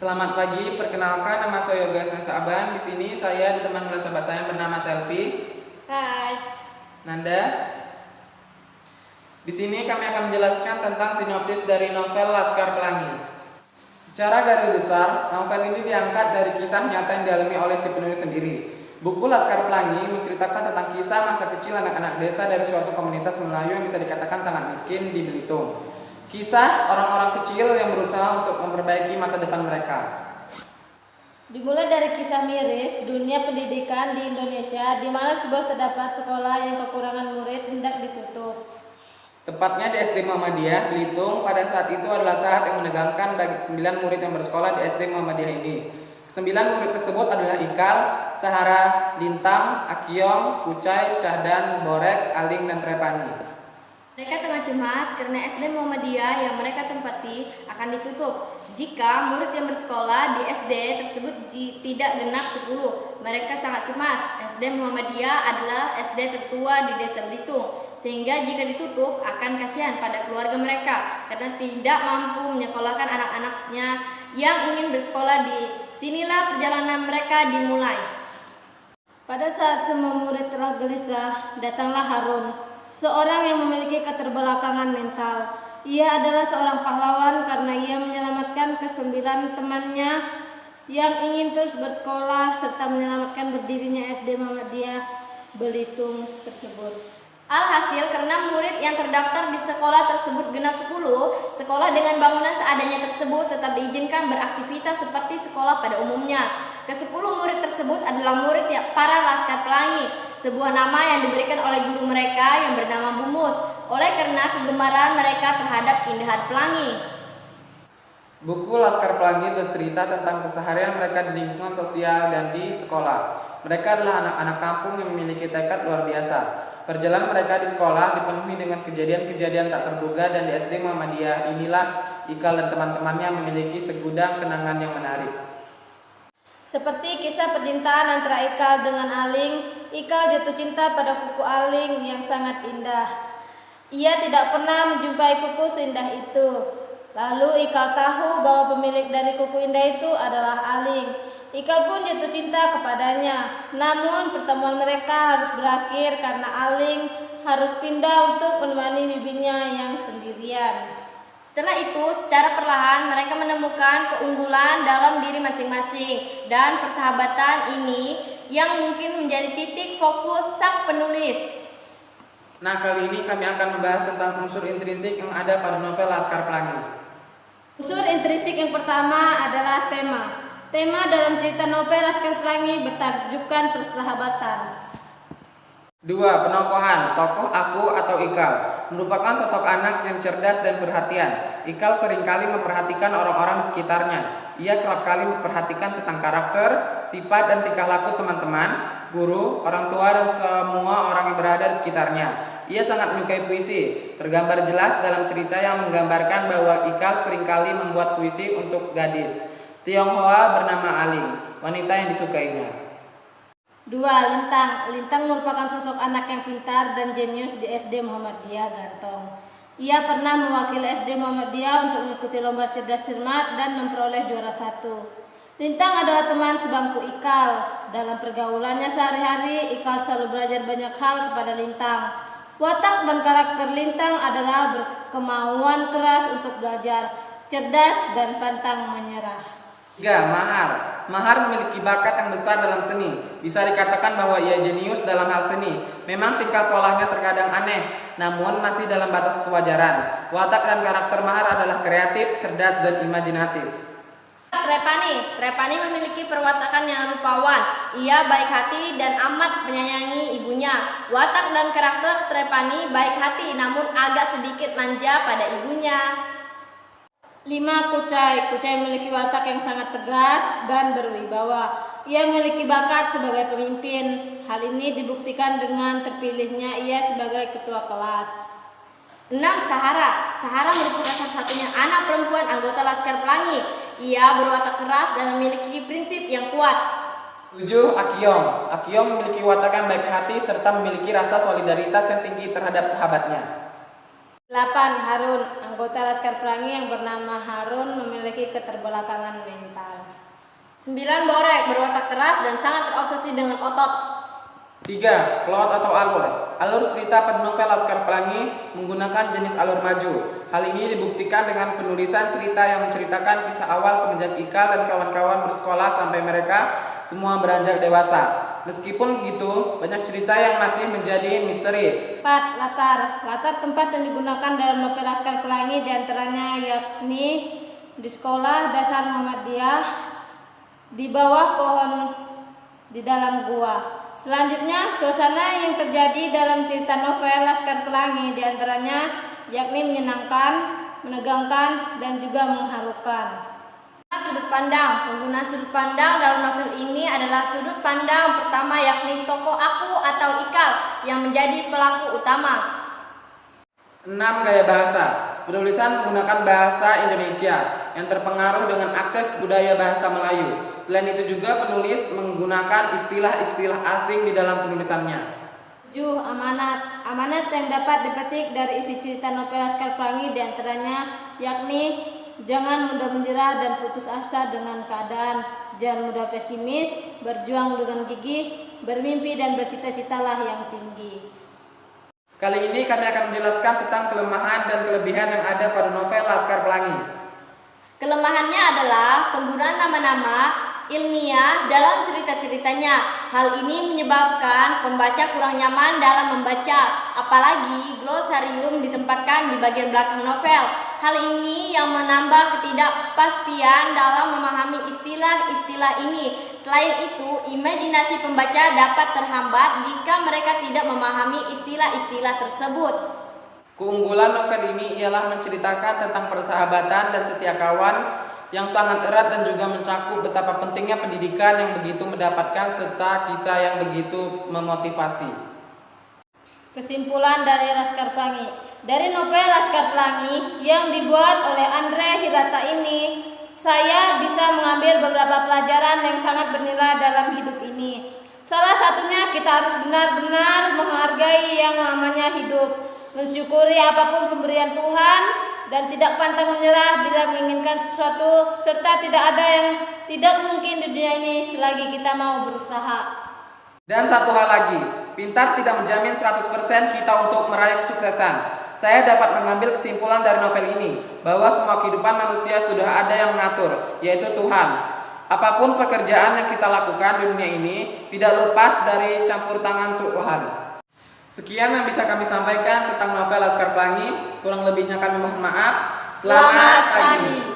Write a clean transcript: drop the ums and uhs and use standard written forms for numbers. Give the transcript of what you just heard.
Selamat pagi, perkenalkan nama saya Yoga Saban. Di sini saya ditemani oleh sahabat saya yang bernama Selvi. Hai. Nanda. Di sini kami akan menjelaskan tentang sinopsis dari novel Laskar Pelangi. Secara garis besar, novel ini diangkat dari kisah nyata yang dialami oleh si penulis sendiri. Buku Laskar Pelangi menceritakan tentang kisah masa kecil anak-anak desa dari suatu komunitas Melayu yang bisa dikatakan sangat miskin di Belitung. Kisah orang-orang kecil yang berusaha untuk memperbaiki masa depan mereka. Dimulai dari kisah miris dunia pendidikan di Indonesia, di mana sebuah terdapat sekolah yang kekurangan murid hendak ditutup. Tepatnya di SD Muhammadiyah Belitung, pada saat itu adalah saat yang menegangkan bagi 9 murid yang bersekolah di SD Muhammadiyah ini. 9 murid tersebut adalah Ikal, Sahara, Lintang, Akiyong, Kucai, Syahdan, Borek, Aling, dan Trepani. Mereka tengah cemas karena SD Muhammadiyah yang mereka tempati akan ditutup jika murid yang bersekolah di SD tersebut tidak genap 10. Mereka sangat cemas. SD Muhammadiyah adalah SD tertua di Desa Belitung, sehingga jika ditutup akan kasihan pada keluarga mereka karena tidak mampu menyekolahkan anak-anaknya yang ingin bersekolah di sinilah perjalanan mereka dimulai. Pada saat semua murid telah gelisah, datanglah Harun, seorang yang memiliki keterbelakangan mental. Ia adalah seorang pahlawan karena ia menyelamatkan ke-9 temannya yang ingin terus bersekolah serta menyelamatkan berdirinya SD Muhammadiyah Belitung tersebut. Alhasil karena murid yang terdaftar di sekolah tersebut genap 10, sekolah dengan bangunan seadanya tersebut tetap diizinkan beraktivitas seperti sekolah pada umumnya. Ke-10 murid tersebut adalah murid para Laskar Pelangi, sebuah nama yang diberikan oleh guru mereka yang bernama Bumus, oleh karena kegemaran mereka terhadap keindahan pelangi. Buku Laskar Pelangi bercerita tentang keseharian mereka di lingkungan sosial dan di sekolah. Mereka adalah anak-anak kampung yang memiliki tekad luar biasa. Perjalanan mereka di sekolah dipenuhi dengan kejadian-kejadian tak terduga, dan di SD Muhammadiyah inilah Ikal dan teman-temannya memiliki segudang kenangan yang menarik. Seperti kisah percintaan antara Ikal dengan Aling, Ikal jatuh cinta pada kuku Aling yang sangat indah. Ia tidak pernah menjumpai kuku seindah itu. Lalu Ikal tahu bahwa pemilik dari kuku indah itu adalah Aling. Ikal pun jatuh cinta kepadanya. Namun pertemuan mereka harus berakhir karena Aling harus pindah untuk menemani bibinya yang sendirian. Setelah itu, secara perlahan mereka menemukan keunggulan dalam diri masing-masing, dan persahabatan ini yang mungkin menjadi titik fokus sang penulis. Nah, kali ini kami akan membahas tentang unsur intrinsik yang ada pada novel Laskar Pelangi. Unsur intrinsik yang pertama adalah tema. Tema dalam cerita novel Laskar Pelangi bertajukkan persahabatan. 2. Penokohan, tokoh aku atau Ikal merupakan sosok anak yang cerdas dan perhatian. Ikal seringkali memperhatikan orang-orang di sekitarnya. Ia kerap kali memperhatikan tentang karakter, sifat, dan tingkah laku teman-teman, guru, orang tua, dan semua orang yang berada di sekitarnya. Ia sangat menyukai puisi. Tergambar jelas dalam cerita yang menggambarkan bahwa Ikal seringkali membuat puisi untuk gadis Tionghoa bernama Aling, wanita yang disukainya. 2. Lintang. Lintang merupakan sosok anak yang pintar dan jenius di SD Muhammadiyah Gantong. Ia pernah mewakili SD Muhammadiyah untuk mengikuti lomba cerdas cermat dan memperoleh juara 1. Lintang adalah teman sebangku Ikal. Dalam pergaulannya sehari-hari, Ikal selalu belajar banyak hal kepada Lintang. Watak dan karakter Lintang adalah berkemauan keras untuk belajar, cerdas, dan pantang menyerah. 3. Mahar. Mahar memiliki bakat yang besar dalam seni. Bisa dikatakan bahwa ia jenius dalam hal seni. Memang tingkah polanya terkadang aneh, namun masih dalam batas kewajaran. Watak dan karakter Mahar adalah kreatif, cerdas, dan imajinatif. Trepani memiliki perwatakan yang rupawan. Ia baik hati dan amat menyayangi ibunya. Watak dan karakter Trepani baik hati, namun agak sedikit manja pada ibunya. 5. Kucai. Kucai memiliki watak yang sangat tegas dan berwibawa. Ia memiliki bakat sebagai pemimpin. Hal ini dibuktikan dengan terpilihnya ia sebagai ketua kelas. 6. Sahara. Sahara merupakan satu-satunya anak perempuan anggota Laskar Pelangi. Ia berwatak keras dan memiliki prinsip yang kuat. 7. Akiyong. Akiyong memiliki watak yang baik hati serta memiliki rasa solidaritas yang tinggi terhadap sahabatnya. 8. Harun. Anggota Laskar Pelangi yang bernama Harun memiliki keterbelakangan mental. 9. Borek, berwatak keras dan sangat terobsesi dengan otot. 3. Plot atau alur. Alur cerita pada novel Laskar Pelangi menggunakan jenis alur maju. Hal ini dibuktikan dengan penulisan cerita yang menceritakan kisah awal semenjak Ikal dan kawan-kawan bersekolah sampai mereka semua beranjak dewasa. Meskipun begitu, banyak cerita yang masih menjadi misteri. 4. Latar. Latar tempat yang digunakan dalam novel Laskar Pelangi diantaranya yakni di sekolah dasar Muhammadiyah, di bawah pohon, di dalam gua. Selanjutnya, suasana yang terjadi dalam cerita novel Laskar Pelangi diantaranya yakni menyenangkan, menegangkan, dan juga mengharukan. Sudut pandang. Penggunaan sudut pandang dalam novel ini adalah sudut pandang pertama yakni tokoh aku atau Ikal yang menjadi pelaku utama. 6. Gaya bahasa. Penulisan menggunakan bahasa Indonesia yang terpengaruh dengan akses budaya bahasa Melayu. Selain itu juga penulis menggunakan istilah-istilah asing di dalam penulisannya. 7. Amanat. Amanat yang dapat dipetik dari isi cerita novel Laskar Pelangi diantaranya yakni jangan mudah menyerah dan putus asa dengan keadaan, jangan mudah pesimis, berjuang dengan gigih, bermimpi dan bercita-citalah yang tinggi. Kali ini kami akan menjelaskan tentang kelemahan dan kelebihan yang ada pada novel Laskar Pelangi. Kelemahannya adalah penggunaan nama-nama ilmiah dalam cerita-ceritanya. Hal ini menyebabkan pembaca kurang nyaman dalam membaca, apalagi glosarium ditempatkan di bagian belakang novel. Hal ini yang menambah ketidakpastian dalam memahami istilah-istilah ini. Selain itu, imajinasi pembaca dapat terhambat jika mereka tidak memahami istilah-istilah tersebut. Keunggulan novel ini ialah menceritakan tentang persahabatan dan setia kawan yang sangat erat dan juga mencakup betapa pentingnya pendidikan yang begitu mendapatkan serta kisah yang begitu memotivasi. Kesimpulan dari Laskar Pelangi. Dari novel Laskar Pelangi yang dibuat oleh Andre Hirata ini, saya bisa mengambil beberapa pelajaran yang sangat bernilai dalam hidup ini. Salah satunya kita harus benar-benar menghargai yang namanya hidup, mensyukuri apapun pemberian Tuhan, dan tidak pantang menyerah bila menginginkan sesuatu, serta tidak ada yang tidak mungkin di dunia ini selagi kita mau berusaha. Dan satu hal lagi, pintar tidak menjamin 100% kita untuk meraih kesuksesan. Saya dapat mengambil kesimpulan dari novel ini, bahwa semua kehidupan manusia sudah ada yang mengatur, yaitu Tuhan. Apapun pekerjaan yang kita lakukan di dunia ini, tidak lepas dari campur tangan Tuhan. Sekian yang bisa kami sampaikan tentang novel Laskar Pelangi. Kurang lebihnya kami mohon maaf. Selamat pagi.